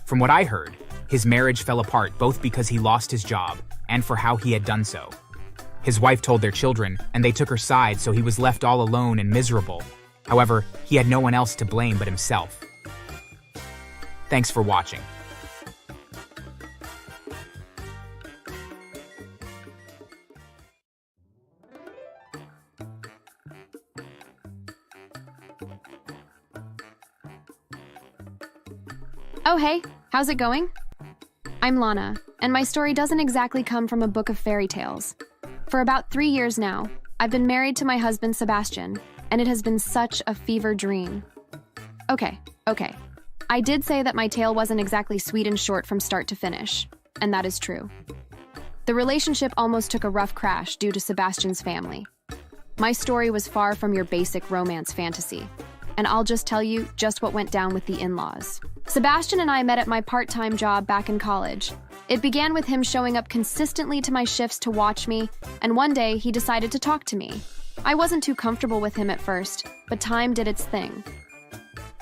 From what I heard, his marriage fell apart both because he lost his job and for how he had done so. His wife told their children, and they took her side, so he was left all alone and miserable. However, he had no one else to blame but himself. Thanks for watching. Oh hey, how's it going? I'm Lana, and my story doesn't exactly come from a book of fairy tales. For about 3 years now, I've been married to my husband Sebastian, and it has been such a fever dream. Okay. I did say that my tale wasn't exactly sweet and short from start to finish, and that is true. The relationship almost took a rough crash due to Sebastian's family. My story was far from your basic romance fantasy, and I'll just tell you just what went down with the in-laws. Sebastian and I met at my part-time job back in college, It began with him showing up consistently to my shifts to watch me, and one day he decided to talk to me. I wasn't too comfortable with him at first, but time did its thing.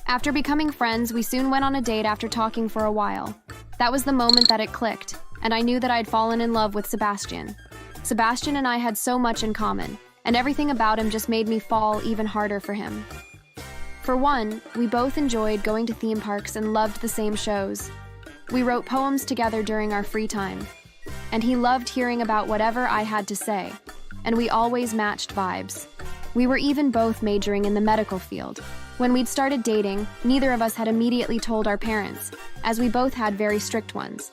After becoming friends, we soon went on a date after talking for a while. That was the moment that it clicked, and I knew that I'd fallen in love with Sebastian. Sebastian and I had so much in common, and everything about him just made me fall even harder for him. For one, we both enjoyed going to theme parks and loved the same shows. We wrote poems together during our free time, and he loved hearing about whatever I had to say, and we always matched vibes. We were even both majoring in the medical field. When we'd started dating, neither of us had immediately told our parents, as we both had very strict ones.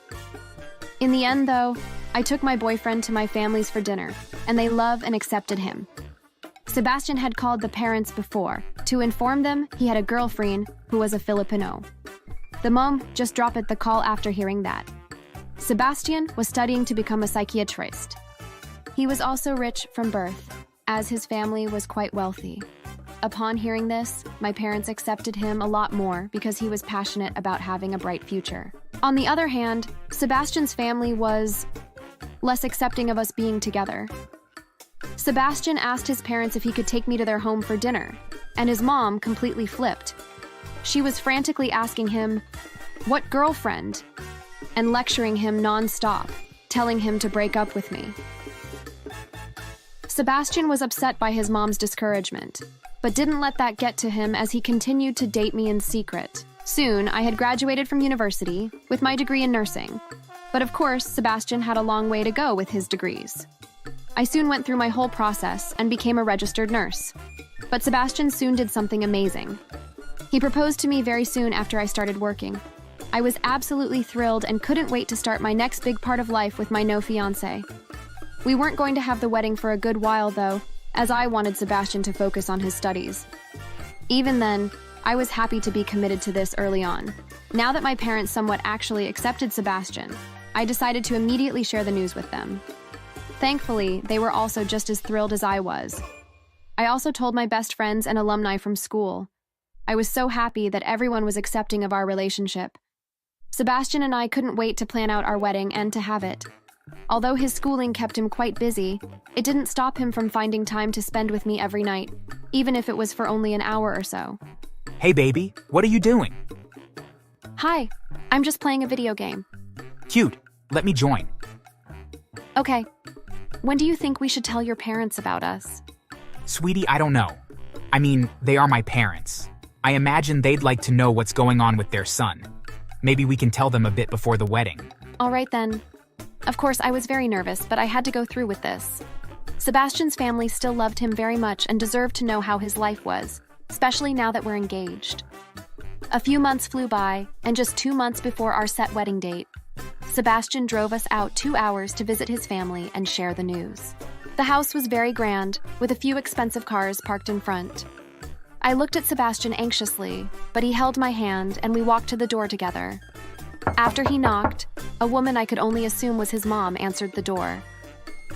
In the end, though, I took my boyfriend to my family's for dinner, and they loved and accepted him. Sebastian had called the parents before to inform them he had a girlfriend who was a Filipino. The mom just dropped the call after hearing that. Sebastian was studying to become a psychiatrist. He was also rich from birth, as his family was quite wealthy. Upon hearing this, my parents accepted him a lot more because he was passionate about having a bright future. On the other hand, Sebastian's family was less accepting of us being together. Sebastian asked his parents if he could take me to their home for dinner, and his mom completely flipped. She was frantically asking him, "What girlfriend?" and lecturing him non-stop, telling him to break up with me. Sebastian was upset by his mom's discouragement, but didn't let that get to him as he continued to date me in secret. Soon, I had graduated from university with my degree in nursing, but of course, Sebastian had a long way to go with his degrees. I soon went through my whole process and became a registered nurse, but Sebastian soon did something amazing. He proposed to me very soon after I started working. I was absolutely thrilled and couldn't wait to start my next big part of life with my no fiancé. We weren't going to have the wedding for a good while, though, as I wanted Sebastian to focus on his studies. Even then, I was happy to be committed to this early on. Now that my parents somewhat actually accepted Sebastian, I decided to immediately share the news with them. Thankfully, they were also just as thrilled as I was. I also told my best friends and alumni from school. I was so happy that everyone was accepting of our relationship. Sebastian and I couldn't wait to plan out our wedding and to have it. Although his schooling kept him quite busy, it didn't stop him from finding time to spend with me every night, even if it was for only an hour or so. Hey baby, what are you doing? Hi, I'm just playing a video game. Cute, let me join. Okay. When do you think we should tell your parents about us? Sweetie, I don't know. I mean, they are my parents. I imagine they'd like to know what's going on with their son. Maybe we can tell them a bit before the wedding. All right then. Of course, I was very nervous, but I had to go through with this. Sebastian's family still loved him very much and deserved to know how his life was, especially now that we're engaged. A few months flew by, and just 2 months before our set wedding date, Sebastian drove us out 2 hours to visit his family and share the news. The house was very grand, with a few expensive cars parked in front. I looked at Sebastian anxiously, but he held my hand and we walked to the door together. After he knocked, a woman I could only assume was his mom answered the door.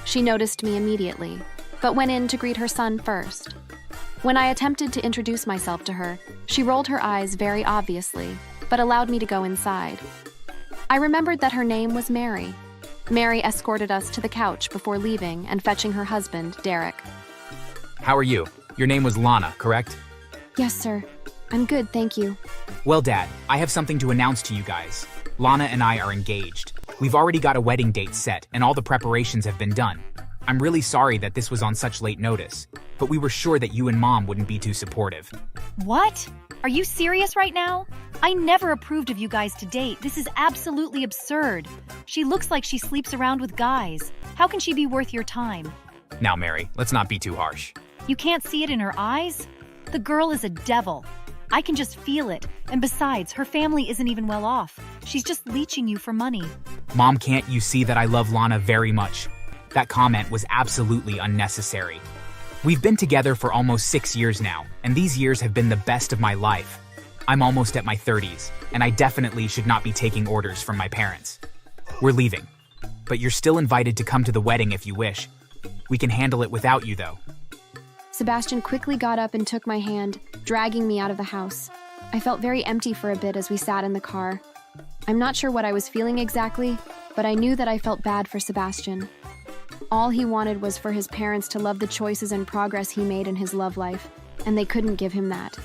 She noticed me immediately, but went in to greet her son first. When I attempted to introduce myself to her, she rolled her eyes very obviously, but allowed me to go inside. I remembered that her name was Mary. Mary escorted us to the couch before leaving and fetching her husband, Derek. How are you? Your name was Lana, correct? Yes, sir. I'm good, thank you. Well, Dad, I have something to announce to you guys. Lana and I are engaged. We've already got a wedding date set, and all the preparations have been done. I'm really sorry that this was on such late notice, but we were sure that you and Mom wouldn't be too supportive. What? Are you serious right now? I never approved of you guys to date. This is absolutely absurd. She looks like she sleeps around with guys. How can she be worth your time? Now, Mary, let's not be too harsh. You can't see it in her eyes? The girl is a devil. I can just feel it. And besides, her family isn't even well off. She's just leeching you for money. Mom, can't you see that I love Lana very much? That comment was absolutely unnecessary. We've been together for almost 6 years now, and these years have been the best of my life. I'm almost at my 30s, and I definitely should not be taking orders from my parents. We're leaving, but you're still invited to come to the wedding if you wish. We can handle it without you, though. Sebastian quickly got up and took my hand, dragging me out of the house. I felt very empty for a bit as we sat in the car. I'm not sure what I was feeling exactly, but I knew that I felt bad for Sebastian. All he wanted was for his parents to love the choices and progress he made in his love life, and they couldn't give him that.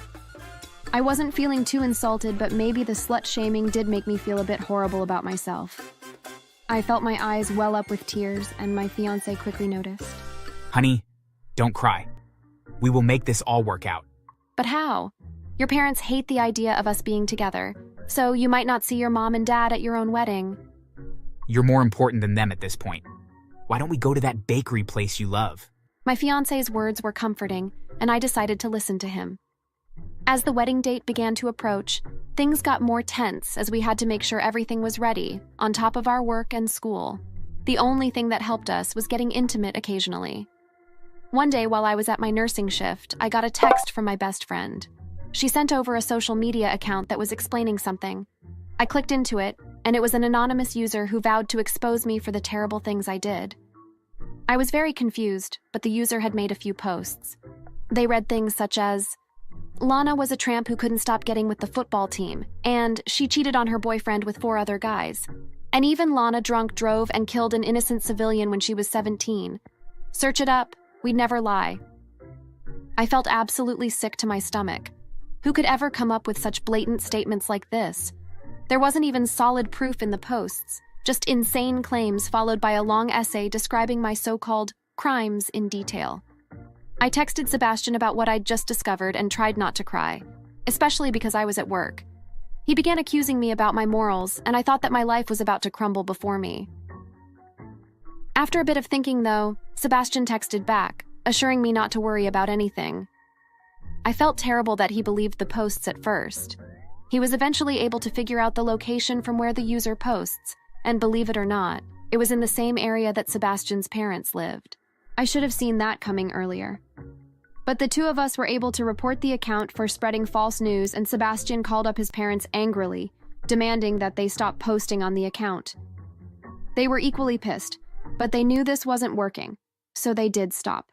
I wasn't feeling too insulted, but maybe the slut-shaming did make me feel a bit horrible about myself. I felt my eyes well up with tears, and my fiancé quickly noticed. Honey, don't cry. We will make this all work out. But how? Your parents hate the idea of us being together, so you might not see your mom and dad at your own wedding. You're more important than them at this point. Why don't we go to that bakery place you love? My fiancé's words were comforting, and I decided to listen to him. As the wedding date began to approach, things got more tense as we had to make sure everything was ready, on top of our work and school. The only thing that helped us was getting intimate occasionally. One day while I was at my nursing shift, I got a text from my best friend. She sent over a social media account that was explaining something. I clicked into it, and it was an anonymous user who vowed to expose me for the terrible things I did. I was very confused, but the user had made a few posts. They read things such as, Lana was a tramp who couldn't stop getting with the football team, and she cheated on her boyfriend with 4 other guys. And even Lana drunk drove and killed an innocent civilian when she was 17. Search it up, we'd never lie. I felt absolutely sick to my stomach. Who could ever come up with such blatant statements like this? There wasn't even solid proof in the posts, just insane claims followed by a long essay describing my so-called crimes in detail. I texted Sebastian about what I'd just discovered and tried not to cry, especially because I was at work. He began accusing me about my morals, and I thought that my life was about to crumble before me. After a bit of thinking, though, Sebastian texted back, assuring me not to worry about anything. I felt terrible that he believed the posts at first. He was eventually able to figure out the location from where the user posts, and believe it or not, it was in the same area that Sebastian's parents lived. I should have seen that coming earlier. But the two of us were able to report the account for spreading false news, and Sebastian called up his parents angrily, demanding that they stop posting on the account. They were equally pissed, but they knew this wasn't working, so they did stop.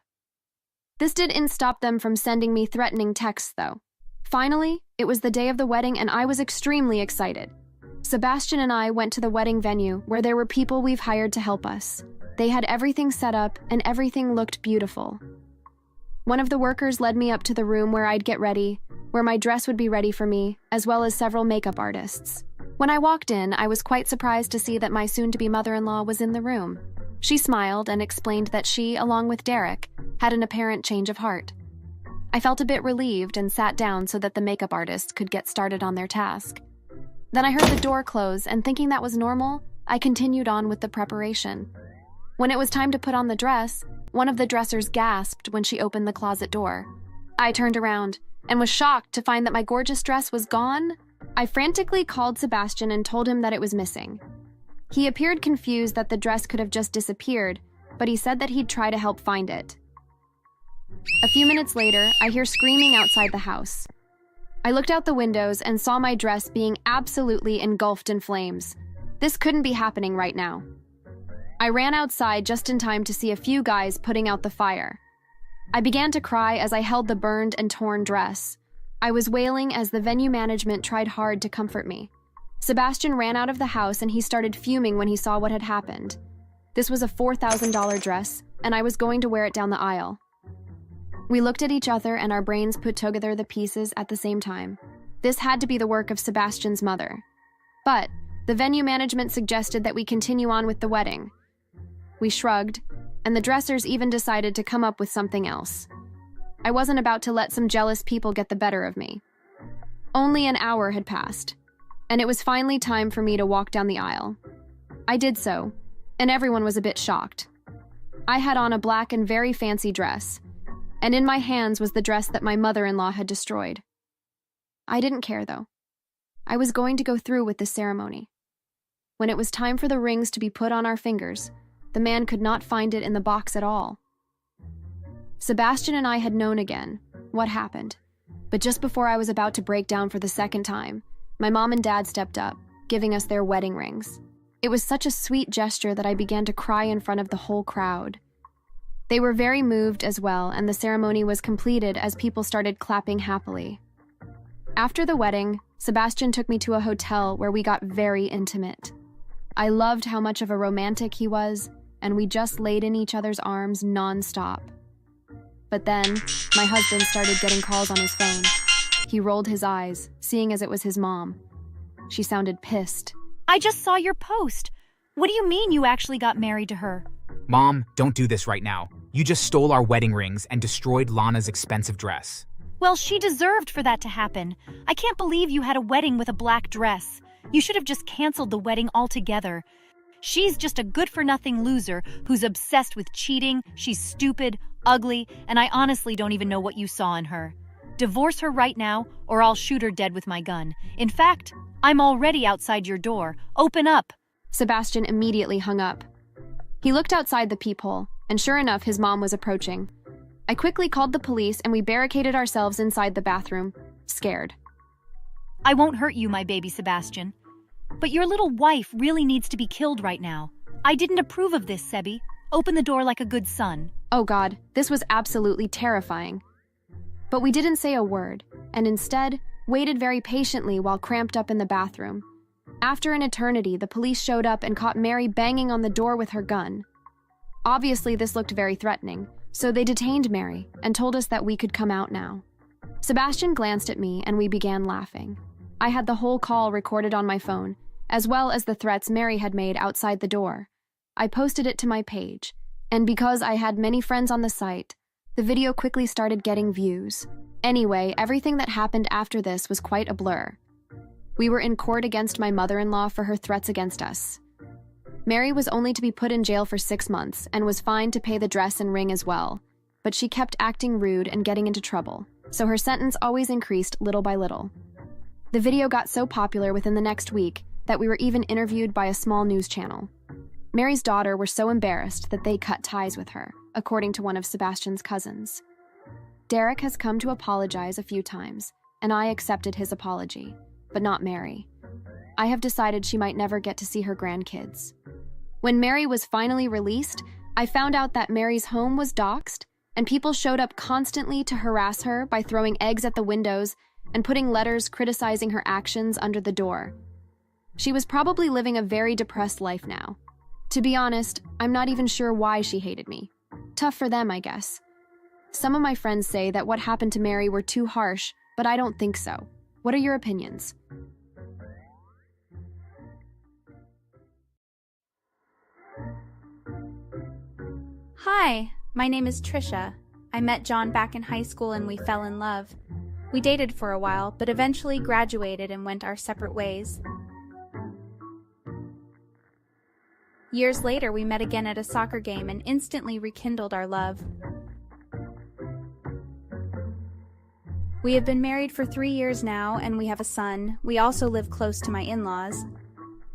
This didn't stop them from sending me threatening texts, though. Finally, it was the day of the wedding, and I was extremely excited. Sebastian and I went to the wedding venue where there were people we've hired to help us. They had everything set up, and everything looked beautiful. One of the workers led me up to the room where I'd get ready, where my dress would be ready for me, as well as several makeup artists. When I walked in, I was quite surprised to see that my soon-to-be mother-in-law was in the room. She smiled and explained that she, along with Derek, had an apparent change of heart. I felt a bit relieved and sat down so that the makeup artists could get started on their task. Then I heard the door close, and thinking that was normal, I continued on with the preparation. When it was time to put on the dress, one of the dressers gasped when she opened the closet door. I turned around and was shocked to find that my gorgeous dress was gone. I frantically called Sebastian and told him that it was missing. He appeared confused that the dress could have just disappeared, but he said that he'd try to help find it. A few minutes later, I hear screaming outside the house. I looked out the windows and saw my dress being absolutely engulfed in flames. This couldn't be happening right now. I ran outside just in time to see a few guys putting out the fire. I began to cry as I held the burned and torn dress. I was wailing as the venue management tried hard to comfort me. Sebastian ran out of the house and he started fuming when he saw what had happened. This was a $4,000 dress, and I was going to wear it down the aisle. We looked at each other and our brains put together the pieces at the same time. This had to be the work of Sebastian's mother. But the venue management suggested that we continue on with the wedding. We shrugged, and the dressers even decided to come up with something else. I wasn't about to let some jealous people get the better of me. Only an hour had passed, and it was finally time for me to walk down the aisle. I did so, and everyone was a bit shocked. I had on a black and very fancy dress, and in my hands was the dress that my mother-in-law had destroyed. I didn't care, though. I was going to go through with the ceremony. When it was time for the rings to be put on our fingers, the man could not find it in the box at all. Sebastian and I had known again what happened, but just before I was about to break down for the second time, my mom and dad stepped up, giving us their wedding rings. It was such a sweet gesture that I began to cry in front of the whole crowd. They were very moved as well, and the ceremony was completed as people started clapping happily. After the wedding, Sebastian took me to a hotel where we got very intimate. I loved how much of a romantic he was, and we just laid in each other's arms non-stop. But then, my husband started getting calls on his phone. He rolled his eyes, seeing as it was his mom. She sounded pissed. I just saw your post. What do you mean you actually got married to her? Mom, don't do this right now. You just stole our wedding rings and destroyed Lana's expensive dress. Well, she deserved for that to happen. I can't believe you had a wedding with a black dress. You should have just canceled the wedding altogether. She's just a good-for-nothing loser who's obsessed with cheating, she's stupid, ugly, and I honestly don't even know what you saw in her. Divorce her right now, or I'll shoot her dead with my gun. In fact, I'm already outside your door. Open up! Sebastian immediately hung up. He looked outside the peephole, and sure enough, his mom was approaching. I quickly called the police and we barricaded ourselves inside the bathroom, scared. I won't hurt you, my baby Sebastian. But your little wife really needs to be killed right now. I didn't approve of this, Sebi. Open the door like a good son. Oh God, this was absolutely terrifying. But we didn't say a word, and instead waited very patiently while cramped up in the bathroom. After an eternity, the police showed up and caught Mary banging on the door with her gun. Obviously, this looked very threatening, so they detained Mary and told us that we could come out now. Sebastian glanced at me and we began laughing. I had the whole call recorded on my phone, as well as the threats Mary had made outside the door. I posted it to my page, and because I had many friends on the site, the video quickly started getting views. Anyway, everything that happened after this was quite a blur. We were in court against my mother-in-law for her threats against us. Mary was only to be put in jail for 6 months and was fined to pay the dress and ring as well, but she kept acting rude and getting into trouble, so her sentence always increased little by little. The video got so popular within the next week that we were even interviewed by a small news channel. Mary's daughter were so embarrassed that they cut ties with her, according to one of Sebastian's cousins. Derek has come to apologize a few times, and I accepted his apology, but not Mary. I have decided she might never get to see her grandkids. When Mary was finally released, I found out that Mary's home was doxxed, and people showed up constantly to harass her by throwing eggs at the windows and putting letters criticizing her actions under the door. She was probably living a very depressed life now. To be honest, I'm not even sure why she hated me. Tough for them, I guess. Some of my friends say that what happened to Mary were too harsh, but I don't think so. What are your opinions? Hi, my name is Trisha. I met John back in high school and we fell in love. We dated for a while, but eventually graduated and went our separate ways. Years later, we met again at a soccer game and instantly rekindled our love. We have been married for 3 years now, and we have a son. We also live close to my in-laws.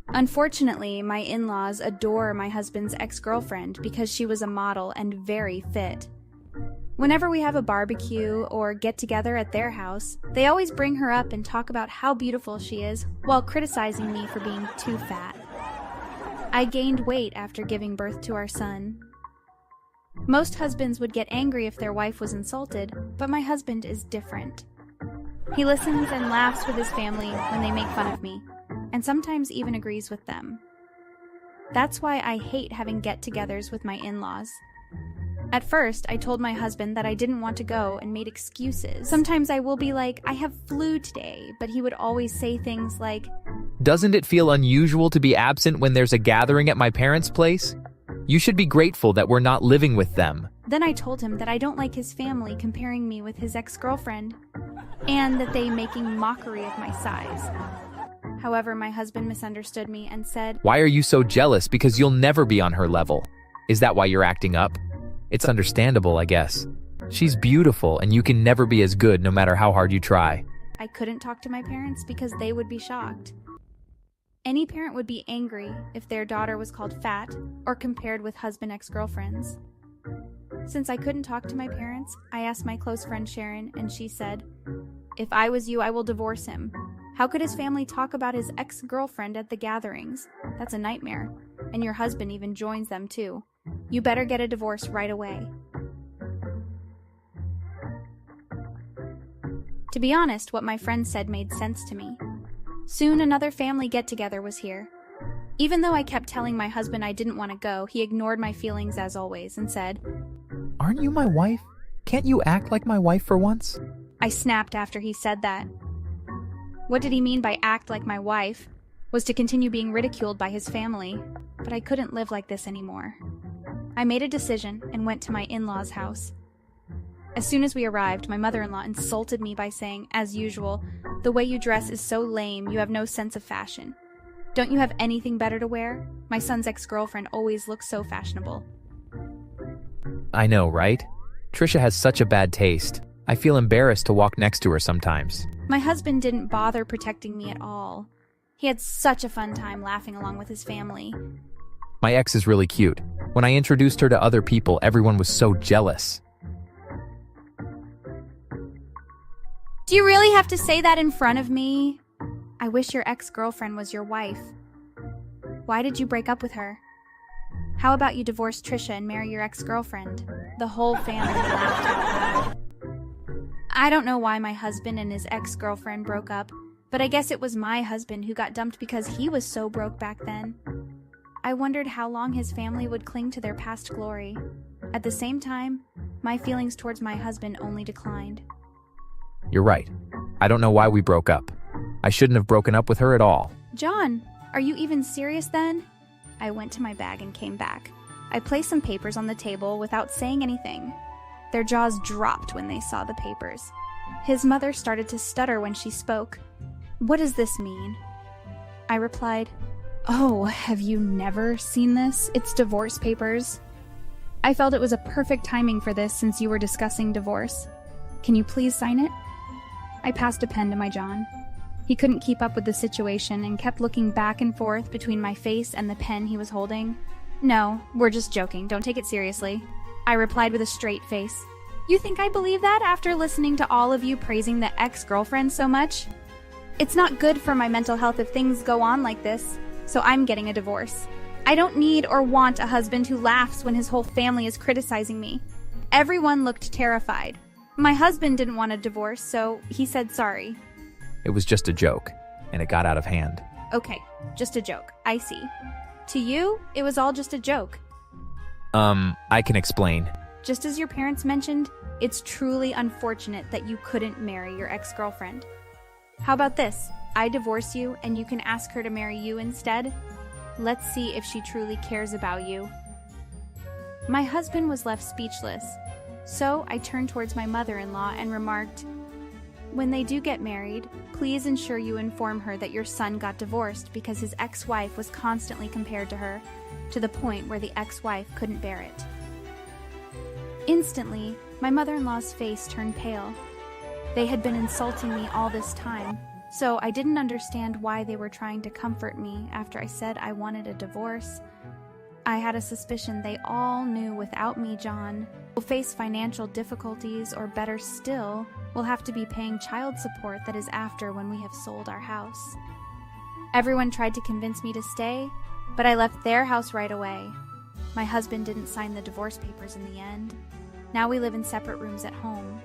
Unfortunately, my in-laws adore my husband's ex-girlfriend because she was a model and very fit. Whenever we have a barbecue or get-together at their house, they always bring her up and talk about how beautiful she is while criticizing me for being too fat. I gained weight after giving birth to our son. Most husbands would get angry if their wife was insulted, but my husband is different. He listens and laughs with his family when they make fun of me, and sometimes even agrees with them. That's why I hate having get-togethers with my in-laws. At first, I told my husband that I didn't want to go and made excuses. Sometimes I will be like, I have flu today, but he would always say things like, "Doesn't it feel unusual to be absent when there's a gathering at my parents' place? You should be grateful that we're not living with them." Then I told him that I don't like his family comparing me with his ex-girlfriend, and that they making mockery of my size. However, my husband misunderstood me and said, "Why are you so jealous because you'll never be on her level? Is that why you're acting up? It's understandable, I guess. She's beautiful and you can never be as good no matter how hard you try." I couldn't talk to my parents because they would be shocked. Any parent would be angry if their daughter was called fat or compared with husband ex-girlfriends. Since I couldn't talk to my parents, I asked my close friend Sharon, and she said, "If I was you, I will divorce him. How could his family talk about his ex-girlfriend at the gatherings? That's a nightmare. And your husband even joins them too. You better get a divorce right away." To be honest, what my friend said made sense to me. Soon another family get-together was here. Even though I kept telling my husband I didn't want to go, he ignored my feelings as always and said, Aren't you my wife? Can't you act like my wife for once? I snapped after he said that. What did he mean by act like my wife? Was to continue being ridiculed by his family, but I couldn't live like this anymore. I made a decision and went to my in-laws' house. As soon as we arrived, my mother-in-law insulted me by saying, as usual, "The way you dress is so lame, you have no sense of fashion. Don't you have anything better to wear? My son's ex-girlfriend always looks so fashionable." I know, right? Trisha has such a bad taste. I feel embarrassed to walk next to her sometimes. My husband didn't bother protecting me at all. He had such a fun time laughing along with his family. My ex is really cute. When I introduced her to other people, everyone was so jealous. Do you really have to say that in front of me? I wish your ex-girlfriend was your wife. Why did you break up with her? How about you divorce Trisha and marry your ex-girlfriend? The whole family laughed out loud. I don't know why my husband and his ex-girlfriend broke up, but I guess it was my husband who got dumped because he was so broke back then. I wondered how long his family would cling to their past glory. At the same time, my feelings towards my husband only declined. You're right. I don't know why we broke up. I shouldn't have broken up with her at all. John, are you even serious then? I went to my bag and came back. I placed some papers on the table without saying anything. Their jaws dropped when they saw the papers. His mother started to stutter when she spoke. What does this mean? I replied, "Oh, have you never seen this? It's divorce papers." I felt it was a perfect timing for this since you were discussing divorce. Can you please sign it? I passed a pen to my John. He couldn't keep up with the situation and kept looking back and forth between my face and the pen he was holding. "No, we're just joking. Don't take it seriously," I replied with a straight face. "You think I believe that after listening to all of you praising the ex-girlfriend so much? It's not good for my mental health if things go on like this, so I'm getting a divorce. I don't need or want a husband who laughs when his whole family is criticizing me." Everyone looked terrified. My husband didn't want a divorce, so he said sorry. It was just a joke, and it got out of hand. Okay, just a joke. I see. To you, it was all just a joke. I can explain. Just as your parents mentioned, it's truly unfortunate that you couldn't marry your ex-girlfriend. How about this? I divorce you and you can ask her to marry you instead? Let's see if she truly cares about you. My husband was left speechless, so I turned towards my mother-in-law and remarked, "When they do get married, please ensure you inform her that your son got divorced because his ex-wife was constantly compared to her, to the point where the ex-wife couldn't bear it." Instantly, my mother-in-law's face turned pale. They had been insulting me all this time, so I didn't understand why they were trying to comfort me after I said I wanted a divorce. I had a suspicion they all knew without me, John, will face financial difficulties, or better still, will have to be paying child support that is after when we have sold our house. Everyone tried to convince me to stay, but I left their house right away. My husband didn't sign the divorce papers in the end. Now we live in separate rooms at home.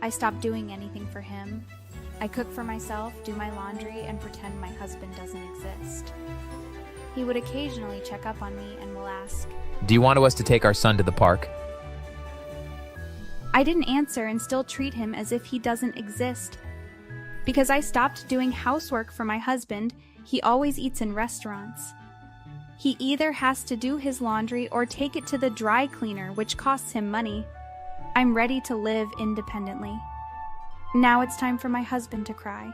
I stopped doing anything for him. I cook for myself, do my laundry, and pretend my husband doesn't exist. He would occasionally check up on me and will ask, Do you want us to take our son to the park? I didn't answer and still treat him as if he doesn't exist. Because I stopped doing housework for my husband, he always eats in restaurants. He either has to do his laundry or take it to the dry cleaner, which costs him money. I'm ready to live independently. Now it's time for my husband to cry.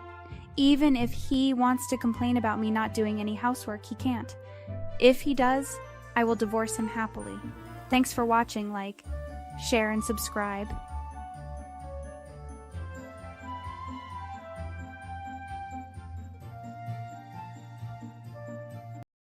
Even if he wants to complain about me not doing any housework, he can't. If he does, I will divorce him happily. Thanks for watching. Like, share, and subscribe.